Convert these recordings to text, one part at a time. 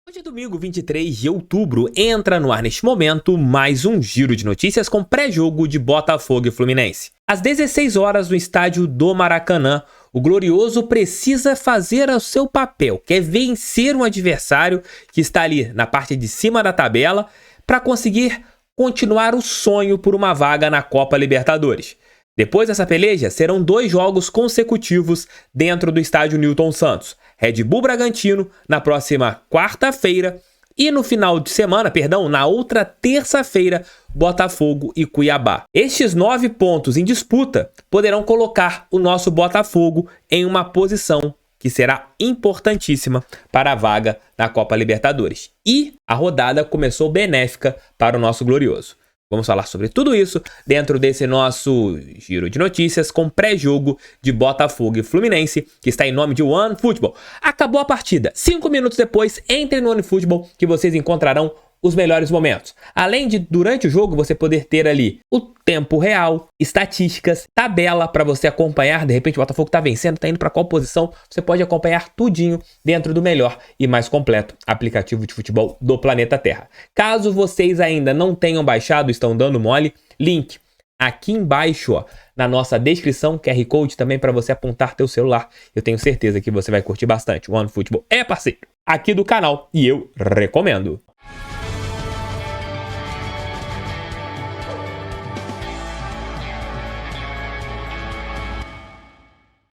Hoje é domingo, 23 de outubro, entra no ar neste momento mais um giro de notícias com pré-jogo de Botafogo e Fluminense. Às 16 horas no estádio do Maracanã, o Glorioso precisa fazer o seu papel, que é vencer um adversário que está ali na parte de cima da tabela para conseguir continuar o sonho por uma vaga na Copa Libertadores. Depois dessa peleja, serão 2 jogos consecutivos dentro do estádio Newton Santos. Red Bull Bragantino na próxima quarta-feira e no final de semana, na outra terça-feira, Botafogo e Cuiabá. Estes 9 pontos em disputa poderão colocar o nosso Botafogo em uma posição que será importantíssima para a vaga na Copa Libertadores. E a rodada começou benéfica para o nosso Glorioso. Vamos falar sobre tudo isso dentro desse nosso giro de notícias com pré-jogo de Botafogo e Fluminense, que está em nome de OneFootball. Acabou a partida. 5 minutos depois, entre no OneFootball que vocês encontrarão os melhores momentos. Além de, durante o jogo, você poder ter ali o tempo real, estatísticas, tabela para você acompanhar. De repente o Botafogo está vencendo, está indo para qual posição. Você pode acompanhar tudinho dentro do melhor e mais completo aplicativo de futebol do planeta Terra. Caso vocês ainda não tenham baixado, estão dando mole, link aqui embaixo, ó, na nossa descrição, QR Code também para você apontar teu celular. Eu tenho certeza que você vai curtir bastante. O OneFootball é parceiro aqui do canal e eu recomendo.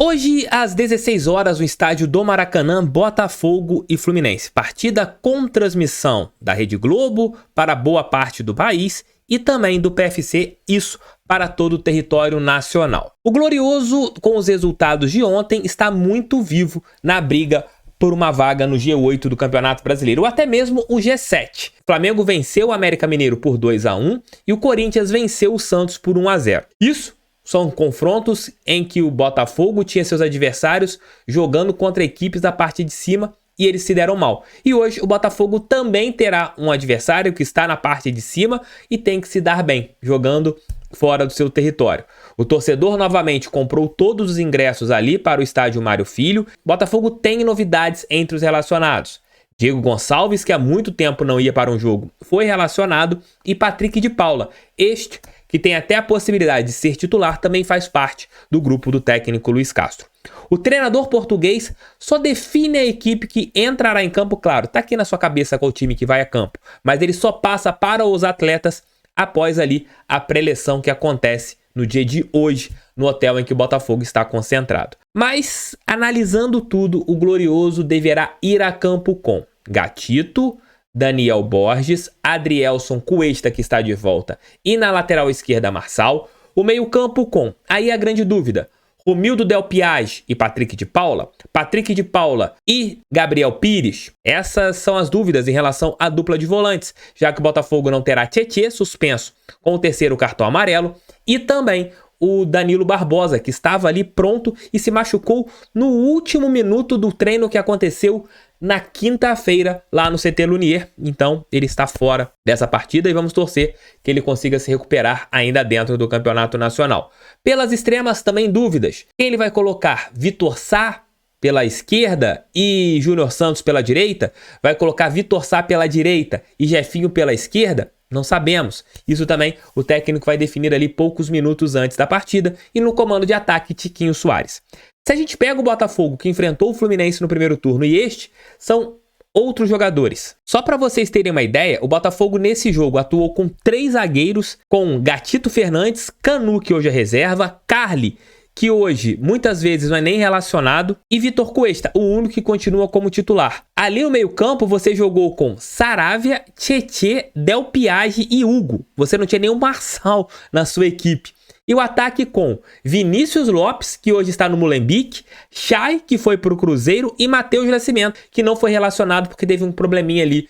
Hoje, às 16 horas, no estádio do Maracanã, Botafogo e Fluminense. Partida com transmissão da Rede Globo para boa parte do país e também do PFC, isso para todo o território nacional. O Glorioso, com os resultados de ontem, está muito vivo na briga por uma vaga no G8 do Campeonato Brasileiro, ou até mesmo o G7. O Flamengo venceu o América Mineiro por 2-1 e o Corinthians venceu o Santos por 1-0. Isso são confrontos em que o Botafogo tinha seus adversários jogando contra equipes da parte de cima e eles se deram mal. E hoje o Botafogo também terá um adversário que está na parte de cima e tem que se dar bem, jogando fora do seu território. O torcedor novamente comprou todos os ingressos ali para o estádio Mário Filho. Botafogo tem novidades entre os relacionados. Diego Gonçalves, que há muito tempo não ia para um jogo, foi relacionado, e Patrick de Paula, este que tem até a possibilidade de ser titular, também faz parte do grupo do técnico Luiz Castro. O treinador português só define a equipe que entrará em campo, claro, tá aqui na sua cabeça qual time que vai a campo, mas ele só passa para os atletas após ali a preleção que acontece no dia de hoje, no hotel em que o Botafogo está concentrado. Mas, analisando tudo, o Glorioso deverá ir a campo com Gatito, Daniel Borges, Adrielson Cuesta, que está de volta, e na lateral esquerda Marçal. O meio-campo com, aí a grande dúvida, Romildo Del Piage e Patrick de Paula e Gabriel Pires. Essas são as dúvidas em relação à dupla de volantes, já que o Botafogo não terá Tietê, suspenso com o 3º cartão amarelo, e também o Danilo Barbosa, que estava ali pronto e se machucou no último minuto do treino que aconteceu na quinta-feira lá no CT Lunier. Então ele está fora dessa partida e vamos torcer que ele consiga se recuperar ainda dentro do Campeonato Nacional. Pelas extremas também dúvidas. Quem ele vai colocar? Vitor Sá pela esquerda e Júnior Santos pela direita? Vai colocar Vitor Sá pela direita e Jefinho pela esquerda? Não sabemos. Isso também o técnico vai definir ali poucos minutos antes da partida, e no comando de ataque Tiquinho Soares. Se a gente pega o Botafogo que enfrentou o Fluminense no primeiro turno e este, são outros jogadores. Só para vocês terem uma ideia, o Botafogo nesse jogo atuou com 3 zagueiros, com Gatito Fernandes, Canu, que hoje é reserva, Carli, que hoje muitas vezes não é nem relacionado, e Vitor Cuesta, o único que continua como titular. Ali no meio-campo você jogou com Saravia, Tietê, Del Piage e Hugo. Você não tinha nenhum Marçal na sua equipe. E o ataque com Vinícius Lopes, que hoje está no Molenbeek, Chay, que foi para o Cruzeiro, e Matheus Nascimento, que não foi relacionado porque teve um probleminha ali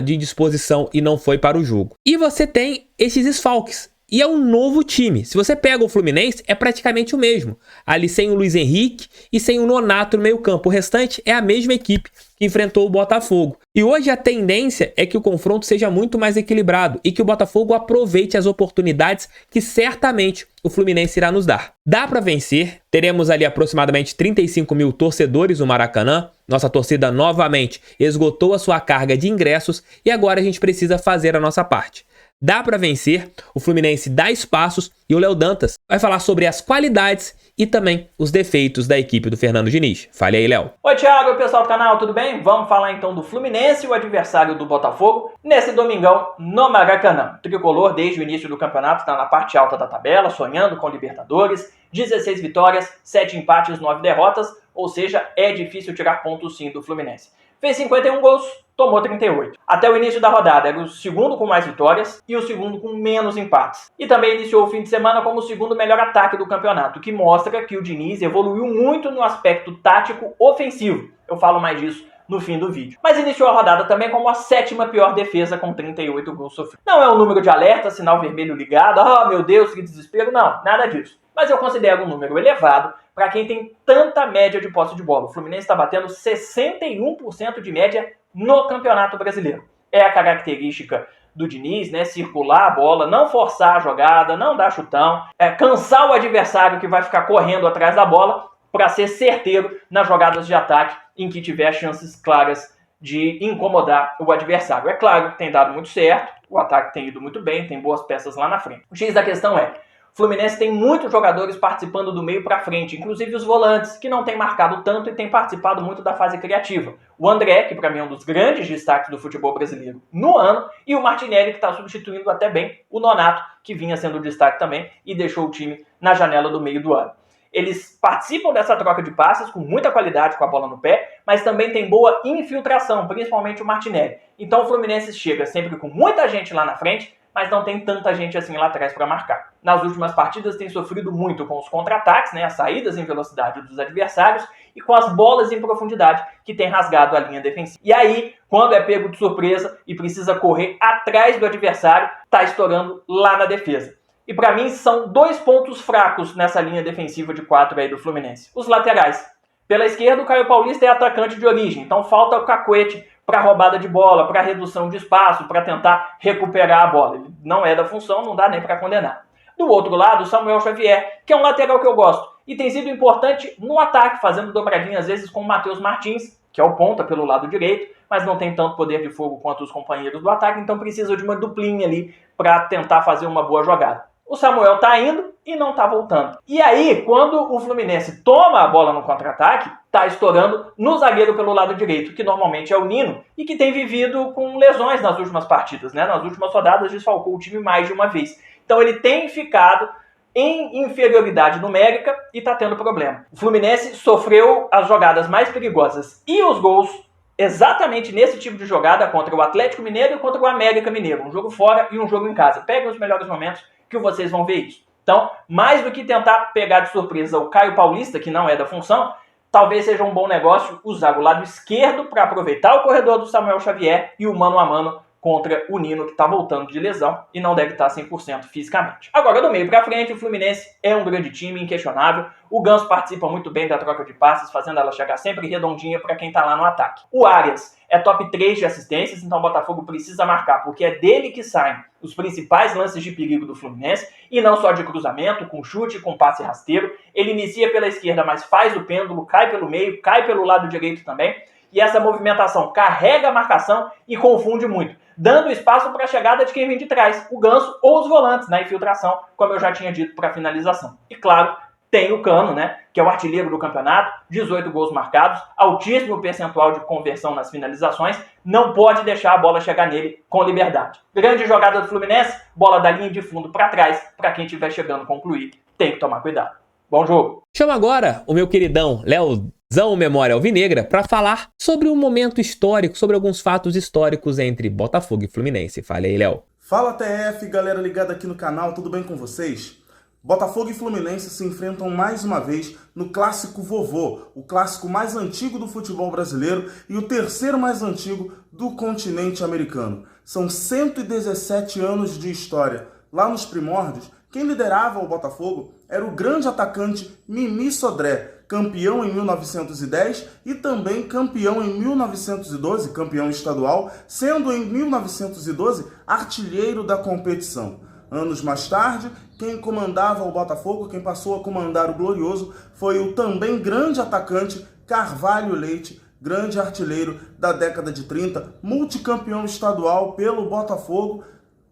de indisposição e não foi para o jogo. E você tem esses desfalques. e é um novo time. Se você pega o Fluminense, é praticamente o mesmo. Ali sem o Luiz Henrique e sem o Nonato no meio campo. O restante é a mesma equipe que enfrentou o Botafogo. E hoje a tendência é que o confronto seja muito mais equilibrado e que o Botafogo aproveite as oportunidades que certamente o Fluminense irá nos dar. Dá para vencer, teremos ali aproximadamente 35 mil torcedores no Maracanã. Nossa torcida novamente esgotou a sua carga de ingressos e agora a gente precisa fazer a nossa parte. Dá para vencer, o Fluminense dá espaços e o Léo Dantas vai falar sobre as qualidades e também os defeitos da equipe do Fernando Diniz. Fale aí, Léo. Oi, Thiago, oi, pessoal do canal, tudo bem? Vamos falar então do Fluminense, o adversário do Botafogo, nesse domingão no Maracanã. O tricolor, desde o início do campeonato, está na parte alta da tabela, sonhando com Libertadores, 16 vitórias, 7 empates, 9 derrotas, ou seja, é difícil tirar pontos sim do Fluminense. Fez 51 gols, tomou 38. Até o início da rodada era o segundo com mais vitórias e o segundo com menos empates. E também iniciou o fim de semana como o segundo melhor ataque do campeonato, que mostra que o Diniz evoluiu muito no aspecto tático ofensivo. Eu falo mais disso no fim do vídeo. Mas iniciou a rodada também como a 7ª pior defesa com 38 gols sofridos. Não é um número de alerta, sinal vermelho ligado, oh meu Deus, que desespero, não, nada disso. Mas eu considero um número elevado para quem tem tanta média de posse de bola. O Fluminense está batendo 61% de média no Campeonato Brasileiro. É a característica do Diniz, né? Circular a bola, não forçar a jogada, não dar chutão, cansar o adversário que vai ficar correndo atrás da bola para ser certeiro nas jogadas de ataque em que tiver chances claras de incomodar o adversário. É claro que tem dado muito certo, o ataque tem ido muito bem, tem boas peças lá na frente. O X da questão é: o Fluminense tem muitos jogadores participando do meio para frente, inclusive os volantes, que não têm marcado tanto e têm participado muito da fase criativa. O André, que para mim é um dos grandes destaques do futebol brasileiro no ano, e o Martinelli, que está substituindo até bem o Nonato, que vinha sendo destaque também e deixou o time na janela do meio do ano. Eles participam dessa troca de passes com muita qualidade com a bola no pé, mas também tem boa infiltração, principalmente o Martinelli. Então o Fluminense chega sempre com muita gente lá na frente, mas não tem tanta gente assim lá atrás para marcar. Nas últimas partidas tem sofrido muito com os contra-ataques, né, as saídas em velocidade dos adversários e com as bolas em profundidade que tem rasgado a linha defensiva. E aí, quando é pego de surpresa e precisa correr atrás do adversário, tá estourando lá na defesa. E para mim são 2 pontos fracos nessa linha defensiva de 4 aí do Fluminense. Os laterais. Pela esquerda, o Caio Paulista é atacante de origem, então falta o Cacuete para roubada de bola, para redução de espaço, para tentar recuperar a bola. Ele não é da função, não dá nem para condenar. Do outro lado, o Samuel Xavier, que é um lateral que eu gosto e tem sido importante no ataque, fazendo dobradinha às vezes com o Matheus Martins, que é o ponta pelo lado direito, mas não tem tanto poder de fogo quanto os companheiros do ataque, então precisa de uma duplinha ali para tentar fazer uma boa jogada. O Samuel tá indo e não tá voltando. E aí, quando o Fluminense toma a bola no contra-ataque, tá estourando no zagueiro pelo lado direito, que normalmente é o Nino, e que tem vivido com lesões nas últimas partidas, né? Nas últimas rodadas desfalcou o time mais de uma vez. Então ele tem ficado em inferioridade numérica e tá tendo problema. O Fluminense sofreu as jogadas mais perigosas e os gols exatamente nesse tipo de jogada contra o Atlético Mineiro e contra o América Mineiro. Um jogo fora e um jogo em casa. Peguem os melhores momentos que vocês vão ver isso. Então, mais do que tentar pegar de surpresa o Caio Paulista, que não é da função, talvez seja um bom negócio usar o lado esquerdo para aproveitar o corredor do Samuel Xavier e o mano a mano contra o Nino, que está voltando de lesão e não deve estar 100% fisicamente. Agora, do meio para frente, o Fluminense é um grande time, inquestionável. O Ganso participa muito bem da troca de passes, fazendo ela chegar sempre redondinha para quem está lá no ataque. O Arias é top 3 de assistências, então o Botafogo precisa marcar, porque é dele que saem os principais lances de perigo do Fluminense, e não só de cruzamento, com chute, com passe rasteiro. Ele inicia pela esquerda, mas faz o pêndulo, cai pelo meio, cai pelo lado direito também, e essa movimentação carrega a marcação e confunde muito, dando espaço para a chegada de quem vem de trás, o Ganso ou os volantes na infiltração, como eu já tinha dito, para finalização. E claro, tem o Cano, né, que é o artilheiro do campeonato, 18 gols marcados, altíssimo percentual de conversão nas finalizações, não pode deixar a bola chegar nele com liberdade. Grande jogada do Fluminense, bola da linha de fundo para trás, para quem estiver chegando a concluir, tem que tomar cuidado. Bom jogo! Chama agora o meu queridão Léozão Memória Alvinegra para falar sobre um momento histórico, sobre alguns fatos históricos entre Botafogo e Fluminense. Fale aí, Léo. Fala TF, galera ligada aqui no canal, tudo bem com vocês? Botafogo e Fluminense se enfrentam mais uma vez no Clássico Vovô, o clássico mais antigo do futebol brasileiro e o terceiro mais antigo do continente americano. São 117 anos de história lá nos primórdios, quem liderava o Botafogo era o grande atacante Mimi Sodré, campeão em 1910 e também campeão em 1912, campeão estadual, sendo em 1912 artilheiro da competição. Anos mais tarde, quem comandava o Botafogo, quem passou a comandar o Glorioso, foi o também grande atacante Carvalho Leite, grande artilheiro da década de 30, multicampeão estadual pelo Botafogo.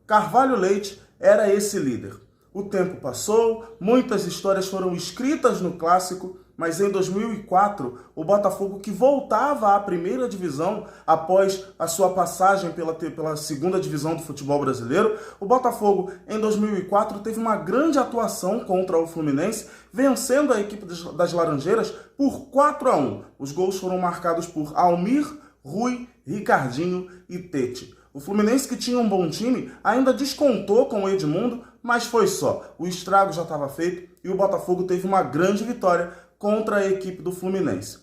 Carvalho Leite era esse líder. O tempo passou, muitas histórias foram escritas no clássico, mas em 2004, o Botafogo, que voltava à primeira divisão após a sua passagem pela segunda divisão do futebol brasileiro, o Botafogo, em 2004, teve uma grande atuação contra o Fluminense, vencendo a equipe das Laranjeiras por 4-1. Os gols foram marcados por Almir, Rui, Ricardinho e Tete. O Fluminense, que tinha um bom time, ainda descontou com o Edmundo, mas foi só. O estrago já estava feito e o Botafogo teve uma grande vitória contra a equipe do Fluminense.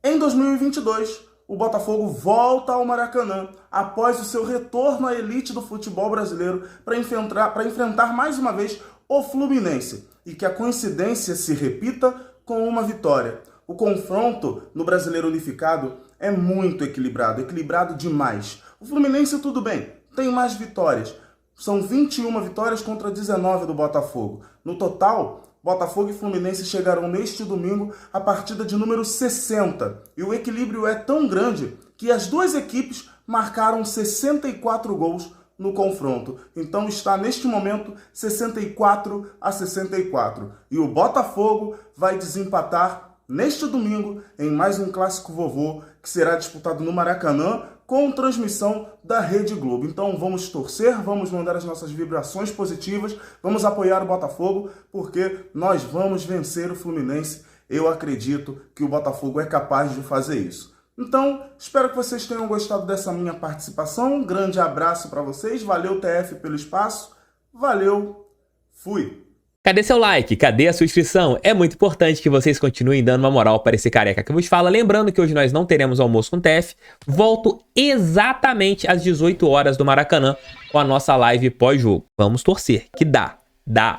Em 2022, o Botafogo volta ao Maracanã após o seu retorno à elite do futebol brasileiro para enfrentar mais uma vez o Fluminense e que a coincidência se repita com uma vitória. O confronto no Brasileiro Unificado é muito equilibrado demais. O Fluminense, tudo bem, tem mais vitórias. São 21 vitórias contra 19 do Botafogo. No total, Botafogo e Fluminense chegarão neste domingo à partida de número 60. E o equilíbrio é tão grande que as duas equipes marcaram 64 gols no confronto. Então está neste momento 64-64. E o Botafogo vai desempatar neste domingo em mais um clássico vovô que será disputado no Maracanã com transmissão da Rede Globo. Então vamos torcer, vamos mandar as nossas vibrações positivas, vamos apoiar o Botafogo, porque nós vamos vencer o Fluminense. Eu acredito que o Botafogo é capaz de fazer isso. Então, espero que vocês tenham gostado dessa minha participação. Um grande abraço para vocês, valeu TF pelo espaço, valeu, fui! Cadê seu like? Cadê a sua inscrição? É muito importante que vocês continuem dando uma moral para esse careca que vos fala. Lembrando que hoje nós não teremos almoço com o TF. Volto exatamente às 18 horas do Maracanã com a nossa live pós-jogo. Vamos torcer, que dá.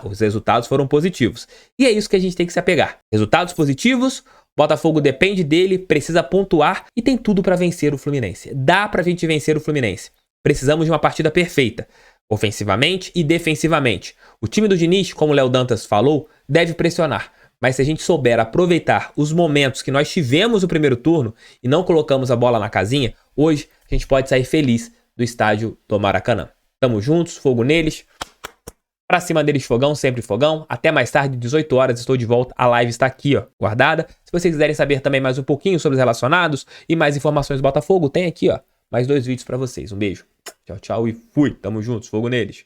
Os resultados foram positivos. E é isso que a gente tem que se apegar. Resultados positivos, Botafogo depende dele, precisa pontuar e tem tudo para vencer o Fluminense. Dá pra gente vencer o Fluminense. Precisamos de uma partida perfeita, ofensivamente e defensivamente. O time do Diniz, como o Léo Dantas falou, deve pressionar. Mas se a gente souber aproveitar os momentos que nós tivemos no primeiro turno e não colocamos a bola na casinha, hoje a gente pode sair feliz do estádio do Maracanã. Tamo juntos, fogo neles. Pra cima deles, fogão, sempre fogão. Até mais tarde, 18 horas, estou de volta. A live está aqui, ó, guardada. Se vocês quiserem saber também mais um pouquinho sobre os relacionados e mais informações do Botafogo, tem aqui, ó, mais 2 vídeos pra vocês. Um beijo. Tchau, tchau e fui. Tamo juntos, fogo neles.